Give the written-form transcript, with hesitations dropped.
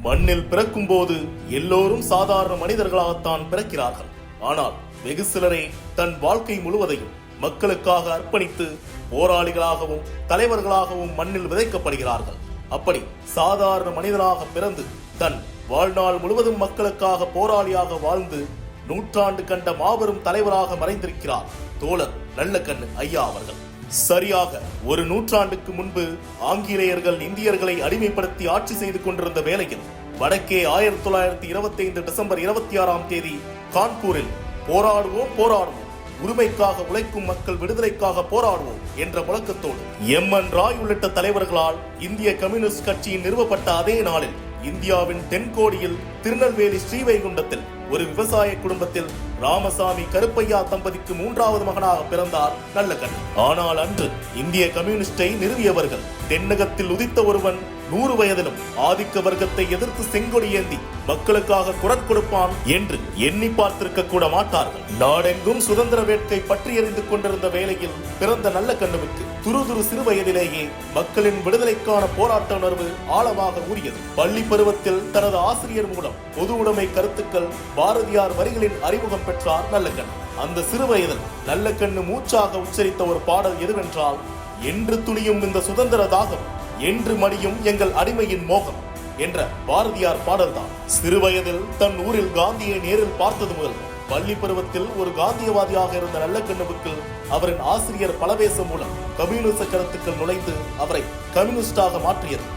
மண்ணில் பிறக்கும் போது எல்லோரும் சாதாரண மனிதர்களாகத்தான் பிறக்கிறார்கள். ஆனால் வெகு சிலரே தன் வாழ்க்கை முழுவதையும் மக்களுக்காக அர்ப்பணித்து போராளிகளாகவும் தலைவர்களாகவும் மண்ணில் விதைக்கப்படுகிறார்கள். அப்படி சாதாரண மனிதனாக பிறந்து தன் வாழ்நாள் முழுவதும் மக்களுக்காக போராளியாக வாழ்ந்து நூற்றாண்டு கண்ட மாபெரும் தலைவராக மறைந்திருக்கிறார் தோழர் நல்லக்கண்ணு ஐயா அவர்கள். சரியாக ஒரு நூற்றாண்டுக்கு முன்பு ஆங்கிலேயர்கள் இந்தியர்களை அடிமைப்படுத்தி ஆட்சி செய்து கொண்டிருந்த வேளையில் வடக்கே 1925 டிசம்பர் 26 கான்பூரில் போராடுவோம் போராடுவோம், உரிமைக்காக உழைக்கும் மக்கள் விடுதலைக்காக போராடுவோம் என்ற முழக்கத்தோடு எம்.என். ராய் உள்ளிட்ட தலைவர்களால் இந்திய கம்யூனிஸ்ட் கட்சியின் நிறுவப்பட்ட அதே நாளில் இந்தியாவின் தென்கோடியில் திருநெல்வேலி ஸ்ரீவைகுண்டத்தில் ஒரு விவசாய குடும்பத்தில் ராமசாமி கருப்பையா தம்பதிக்கு 3வது மகனாக பிறந்தார் நல்லக்கண்ணு. ஆனால் அன்று இந்திய கம்யூனிஸ்டை நிறுவியவர்கள் தென்னகத்தில் உதித்த ஒருவன் 100 வயதிலும் ஆதிக்க வர்க்கத்தை எதிர்த்து செங்கொடி ஏந்தி மக்களுக்காக குரல் கொடுப்பான் என்று எண்ணி பார்த்திருக்க கூட மாட்டார்கள். நாடெங்கும் சுதந்திர வேட்கை பற்றி எறிந்து கொண்டிருந்த வேளையில் பிறந்த நல்லக்கண்ணுவுக்கு துரு சிறு வயதிலேயே மக்களின் விடுதலைக்கான போராட்ட உணர்வு ஆழமாக ஊறியது. பள்ளி பருவத்தில் தனது ஆசிரியர் மூலம் பொது உடைமை கருத்துக்கள் பாரதியார் வரிகளின் அறிமுகம் பெற்றார் நல்லக்கண்ணு. அந்த சிறு வயதில் நல்லக்கண்ணு மூச்சாக உச்சரித்த ஒரு பாடல் எதுவென்றால், என்று துணியும் இந்த சுதந்திர தாகம், என்று மடியும் எங்கள் அடிமையின் மோகம் என்ற பாரதியார் பாடல்தான். சிறு வயதில் தன் ஊரில் காந்தியை நேரில் பார்த்தது முதல் பள்ளி பருவத்தில் ஒரு காந்தியவாதியாக இருந்த நல்லக்கண்ணுவுக்கு அவரின் ஆசிரியர் பலவேசம் மூலம் கம்யூனிச கருத்துக்கள் நுழைந்து அவரை கம்யூனிஸ்டாக மாற்றியது.